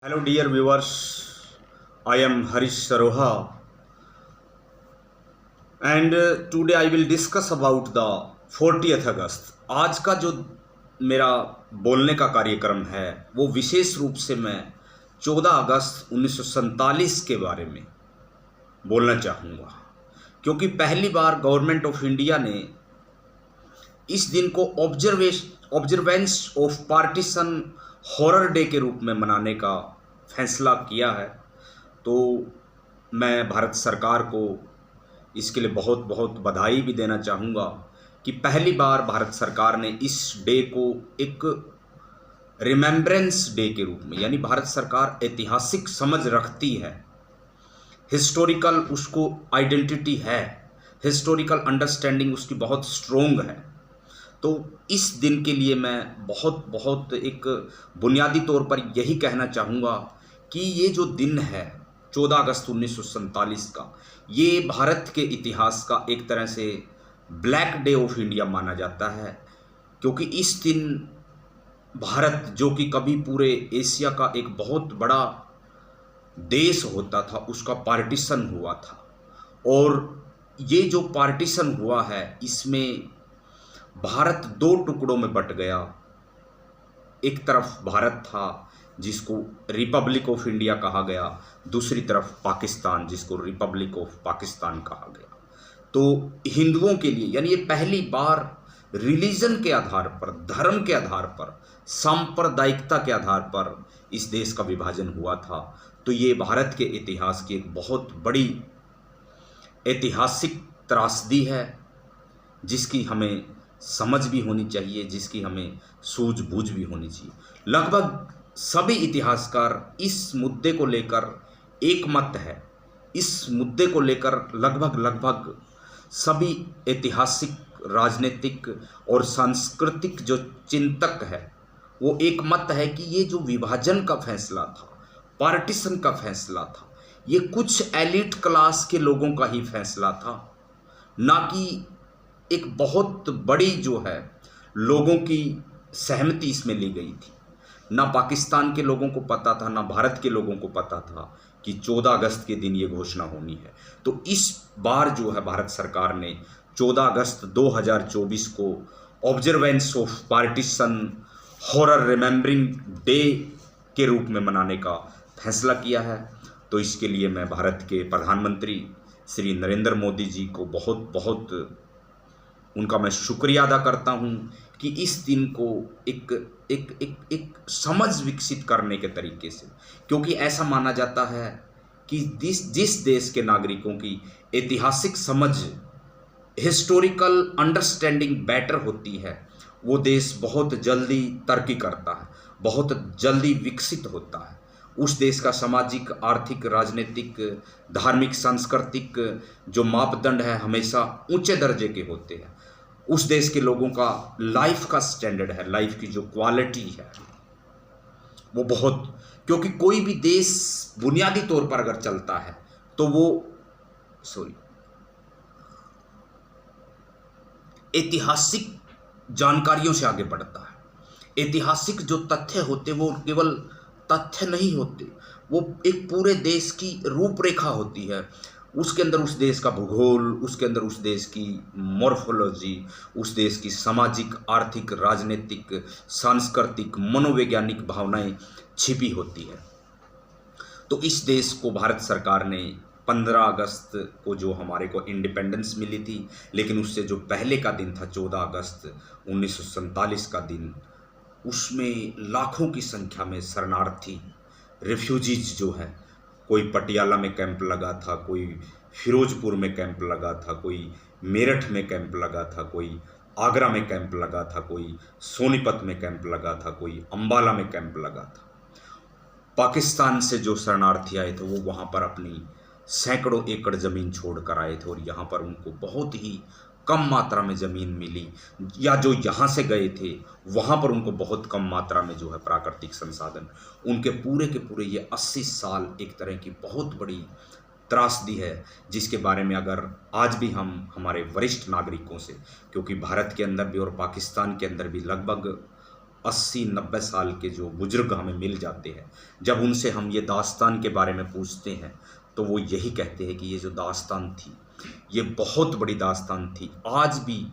Hello, dear viewers. I am Harish Saroha, and today I will discuss about the 40th अगस्त। आज का जो मेरा बोलने का कार्यक्रम है वो विशेष रूप से मैं 14 अगस्त 1947 के बारे में बोलना चाहूँगा, क्योंकि पहली बार गवर्नमेंट ऑफ इंडिया ने इस दिन को observance of partition horror day के रूप में मनाने का फैसला किया है। तो मैं भारत सरकार को इसके लिए बहुत बहुत बधाई भी देना चाहूँगा कि पहली बार भारत सरकार ने इस डे को एक रिमेम्बरेंस डे के रूप में, यानी भारत सरकार ऐतिहासिक समझ रखती है, हिस्टोरिकल उसको आइडेंटिटी है, हिस्टोरिकल अंडरस्टैंडिंग उसकी बहुत स्ट्रोंग है। तो इस दिन के लिए मैं बहुत बहुत एक बुनियादी तौर पर यही कहना चाहूँगा कि ये जो दिन है 14 अगस्त 1947 का, ये भारत के इतिहास का एक तरह से ब्लैक डे ऑफ इंडिया माना जाता है, क्योंकि इस दिन भारत, जो कि कभी पूरे एशिया का एक बहुत बड़ा देश होता था, उसका पार्टीशन हुआ था। और ये जो पार्टीशन हुआ है इसमें भारत दो टुकड़ों में बट गया। एक तरफ भारत था जिसको रिपब्लिक ऑफ इंडिया कहा गया, दूसरी तरफ पाकिस्तान जिसको रिपब्लिक ऑफ पाकिस्तान कहा गया। तो हिंदुओं के लिए, यानी ये पहली बार रिलीजन के आधार पर, धर्म के आधार पर, सांप्रदायिकता के आधार पर इस देश का विभाजन हुआ था। तो ये भारत के इतिहास की एक बहुत बड़ी ऐतिहासिक त्रासदी है, जिसकी हमें समझ भी होनी चाहिए, जिसकी हमें सूझबूझ भी होनी चाहिए। लगभग सभी इतिहासकार इस मुद्दे को लेकर एक मत है। इस मुद्दे को लेकर लगभग सभी ऐतिहासिक, राजनीतिक और सांस्कृतिक जो चिंतक है वो एक मत है कि ये जो विभाजन का फैसला था, पार्टीशन का फैसला था, ये कुछ एलिट क्लास के लोगों का ही फैसला था, ना कि एक बहुत बड़ी जो है लोगों की सहमति इसमें ली गई थी। ना पाकिस्तान के लोगों को पता था, ना भारत के लोगों को पता था कि 14 अगस्त के दिन ये घोषणा होनी है। तो इस बार जो है भारत सरकार ने 14 अगस्त 2024 को observance of partition horror remembering day के रूप में मनाने का फैसला किया है। तो इसके लिए मैं भारत के प्रधानमंत्री श्री नरेंद्र मोदी जी को बहुत बहुत उनका मैं शुक्रिया अदा करता हूं कि इस दिन को एक समझ विकसित करने के तरीके से, क्योंकि ऐसा माना जाता है कि जिस देश के नागरिकों की ऐतिहासिक समझ, हिस्टोरिकल अंडरस्टैंडिंग बेटर होती है, वो देश बहुत जल्दी तरक्की करता है, बहुत जल्दी विकसित होता है। उस देश का सामाजिक, आर्थिक, राजनीतिक, धार्मिक, सांस्कृतिक जो मापदंड है हमेशा ऊंचे दर्जे के होते हैं। उस देश के लोगों का लाइफ का स्टैंडर्ड है, लाइफ की जो क्वालिटी है वो बहुत, क्योंकि कोई भी देश बुनियादी तौर पर अगर चलता है तो वो ऐतिहासिक जानकारियों से आगे बढ़ता है। ऐतिहासिक जो तथ्य होते वो केवल तथ्य नहीं होते, वो एक पूरे देश की रूपरेखा होती है। उसके अंदर उस देश का भूगोल, उसके अंदर उस देश की मॉर्फोलॉजी, उस देश की सामाजिक, आर्थिक, राजनीतिक, सांस्कृतिक, मनोवैज्ञानिक भावनाएं छिपी होती है। तो इस देश को भारत सरकार ने 15 अगस्त को, जो हमारे को इंडिपेंडेंस मिली थी, लेकिन उससे जो पहले का दिन था 14 अगस्त 1947 का दिन, उसमें लाखों की संख्या में शरणार्थी, रिफ्यूजीज जो है, कोई पटियाला में कैंप लगा था, कोई फिरोजपुर में कैंप लगा था, कोई मेरठ में कैंप लगा था, कोई आगरा में कैंप लगा था, कोई सोनीपत में कैंप लगा था, कोई अंबाला में कैंप लगा था। पाकिस्तान से जो शरणार्थी आए थे वो वहाँ पर अपनी सैकड़ों एकड़ ज़मीन छोड़ कर आए थे, और यहाँ पर उनको बहुत ही कम मात्रा में ज़मीन मिली, या जो यहाँ से गए थे वहाँ पर उनको बहुत कम मात्रा में जो है प्राकृतिक संसाधन, उनके पूरे के पूरे ये 80 साल एक तरह की बहुत बड़ी त्रासदी है, जिसके बारे में अगर आज भी हम हमारे वरिष्ठ नागरिकों से, क्योंकि भारत के अंदर भी और पाकिस्तान के अंदर भी लगभग 80-90 साल के जो बुजुर्ग हमें मिल जाते हैं, जब उनसे हम ये दास्तान के बारे में पूछते हैं तो वो यही कहते हैं कि ये जो दास्तान थी ये बहुत बड़ी दास्तान थी। आज भी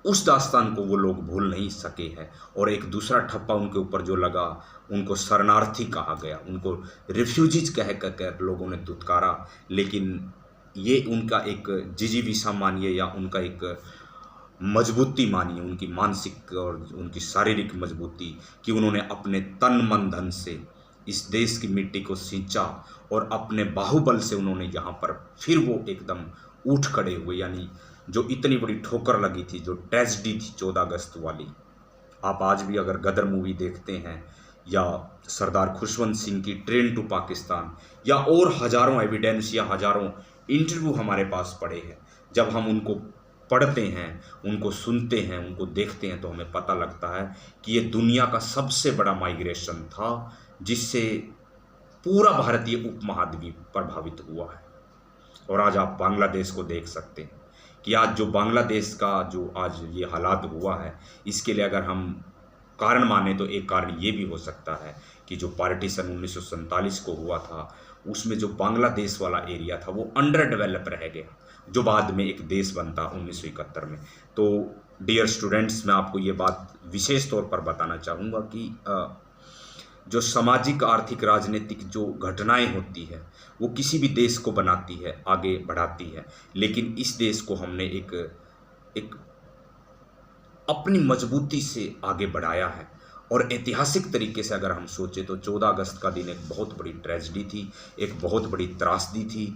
उस दास्तान को वो लोग भूल नहीं सके हैं। और एक दूसरा ठप्पा उनके ऊपर जो लगा, उनको शरणार्थी कहा गया, उनको रिफ्यूजीज कह कर लोगों ने दुत्कारा। लेकिन ये उनका एक जिजीविसा मानिए या उनका एक मजबूती मानिए, उनकी मानसिक और उनकी शारीरिक मजबूती, कि उन्होंने अपने तन मन धन से इस देश की मिट्टी को सींचा और अपने बाहुबल से उन्होंने यहाँ पर फिर वो एकदम उठ खड़े हुए। यानी जो इतनी बड़ी ठोकर लगी थी, जो ट्रेजेडी थी 14 अगस्त वाली, आप आज भी अगर गदर मूवी देखते हैं या सरदार खुशवंत सिंह की ट्रेन टू पाकिस्तान या और हज़ारों एविडेंस या हज़ारों इंटरव्यू हमारे पास पड़े हैं, जब हम उनको पढ़ते हैं, उनको सुनते हैं, उनको देखते हैं, तो हमें पता लगता है कि ये दुनिया का सबसे बड़ा माइग्रेशन था जिससे पूरा भारतीय उपमहाद्वीप प्रभावित हुआ है। और आज आप बांग्लादेश को देख सकते हैं कि आज जो बांग्लादेश का जो आज ये हालात हुआ है, इसके लिए अगर हम कारण माने तो एक कारण ये भी हो सकता है कि जो पार्टीशन 1947 को हुआ था, उसमें जो बांग्लादेश वाला एरिया था वो अंडर डेवलप रह गया, जो बाद में एक देश बनता 1971 में। तो डियर स्टूडेंट्स, मैं आपको ये बात विशेष तौर पर बताना चाहूँगा कि जो सामाजिक, आर्थिक, राजनीतिक जो घटनाएं होती है वो किसी भी देश को बनाती है, आगे बढ़ाती है। लेकिन इस देश को हमने एक अपनी मजबूती से आगे बढ़ाया है। और ऐतिहासिक तरीके से अगर हम सोचें तो 14 अगस्त का दिन एक बहुत बड़ी ट्रेजेडी थी, एक बहुत बड़ी त्रासदी थी।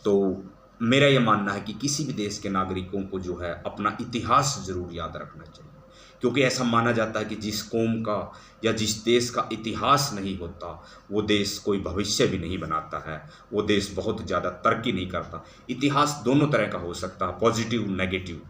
तो मेरा ये मानना है कि किसी भी देश के नागरिकों को जो है अपना इतिहास ज़रूर याद रखना चाहिए, क्योंकि ऐसा माना जाता है कि जिस कौम का या जिस देश का इतिहास नहीं होता वो देश कोई भविष्य भी नहीं बनाता है, वो देश बहुत ज़्यादा तरक्की नहीं करता। इतिहास दोनों तरह का हो सकता है, पॉजिटिव, नेगेटिव।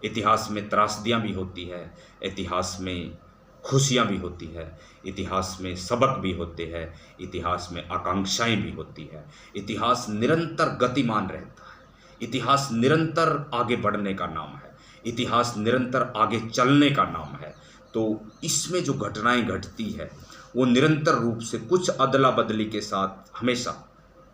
इतिहास में त्रासदियाँ भी होती है, इतिहास में खुशियाँ भी होती है, इतिहास में सबक भी होते हैं, इतिहास में आकांक्षाएं भी होती है। इतिहास निरंतर गतिमान रहता है, इतिहास निरंतर आगे बढ़ने का नाम है, इतिहास निरंतर आगे चलने का नाम है। तो इसमें जो घटनाएं घटती है वो निरंतर रूप से कुछ अदला बदली के साथ हमेशा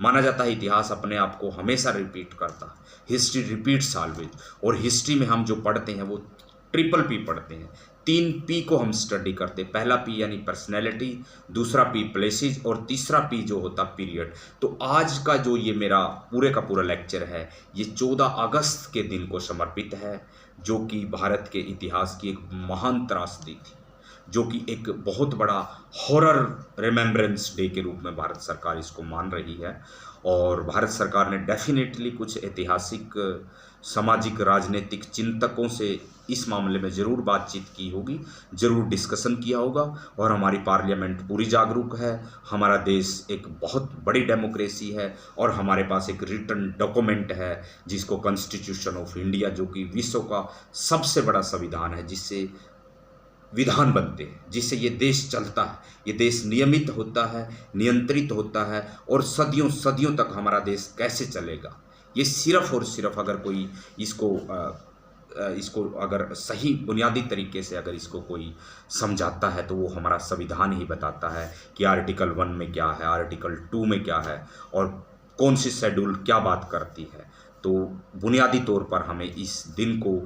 माना जाता है। इतिहास अपने आप को हमेशा रिपीट करता है, हिस्ट्री रिपीट्स ऑलवेज। और हिस्ट्री में हम जो पढ़ते हैं वो ट्रिपल पी पढ़ते हैं, 3 पी को हम स्टडी करते हैं। पहला पी यानी पर्सनैलिटी, दूसरा पी प्लेसेस और तीसरा पी जो होता पीरियड। तो आज का जो ये मेरा पूरे का पूरा लेक्चर है ये 14 अगस्त के दिन को समर्पित है, जो कि भारत के इतिहास की एक महान त्रासदी थी, जो कि एक बहुत बड़ा हॉरर रिमेम्बरेंस डे के रूप में भारत सरकार इसको मान रही है। और भारत सरकार ने डेफिनेटली कुछ ऐतिहासिक, सामाजिक, राजनीतिक चिंतकों से इस मामले में ज़रूर बातचीत की होगी, ज़रूर डिस्कशन किया होगा। और हमारी पार्लियामेंट पूरी जागरूक है। हमारा देश एक बहुत बड़ी डेमोक्रेसी है और हमारे पास एक रिटन डॉक्यूमेंट है जिसको कॉन्स्टिट्यूशन ऑफ इंडिया, जो कि विश्व का सबसे बड़ा संविधान है, जिससे विधान बनते हैं, जिससे ये देश चलता है, ये देश नियमित होता है, नियंत्रित होता है। और सदियों सदियों तक हमारा देश कैसे चलेगा, ये सिर्फ और सिर्फ अगर कोई इसको अगर सही बुनियादी तरीके से अगर इसको कोई समझाता है तो वो हमारा संविधान ही बताता है कि आर्टिकल 1 में क्या है, आर्टिकल 2 में क्या है और कौन सी शेड्यूल क्या बात करती है। तो बुनियादी तौर पर हमें इस दिन को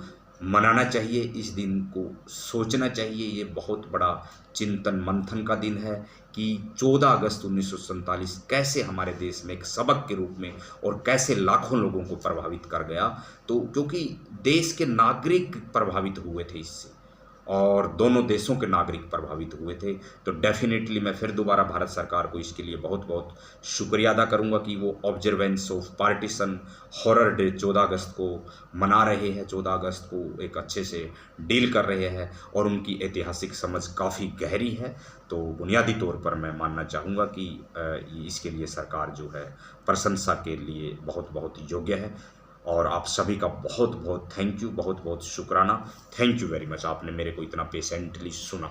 मनाना चाहिए, इस दिन को सोचना चाहिए। ये बहुत बड़ा चिंतन मंथन का दिन है कि 14 अगस्त 1947 कैसे हमारे देश में एक सबक के रूप में और कैसे लाखों लोगों को प्रभावित कर गया। तो क्योंकि देश के नागरिक प्रभावित हुए थे इससे, और दोनों देशों के नागरिक प्रभावित हुए थे। तो डेफिनेटली मैं फिर दोबारा भारत सरकार को इसके लिए बहुत बहुत शुक्रिया अदा करूंगा कि वो observance of partition horror day 14 अगस्त को मना रहे हैं, 14 अगस्त को एक अच्छे से डील कर रहे हैं और उनकी ऐतिहासिक समझ काफ़ी गहरी है। तो बुनियादी तौर पर मैं मानना चाहूँगा कि इसके लिए सरकार जो है प्रशंसा के लिए बहुत बहुत योग्य है। और आप सभी का बहुत बहुत थैंक यू, बहुत बहुत शुक्राना। थैंक यू वेरी मच, आपने मेरे को इतना पेशेंटली सुना।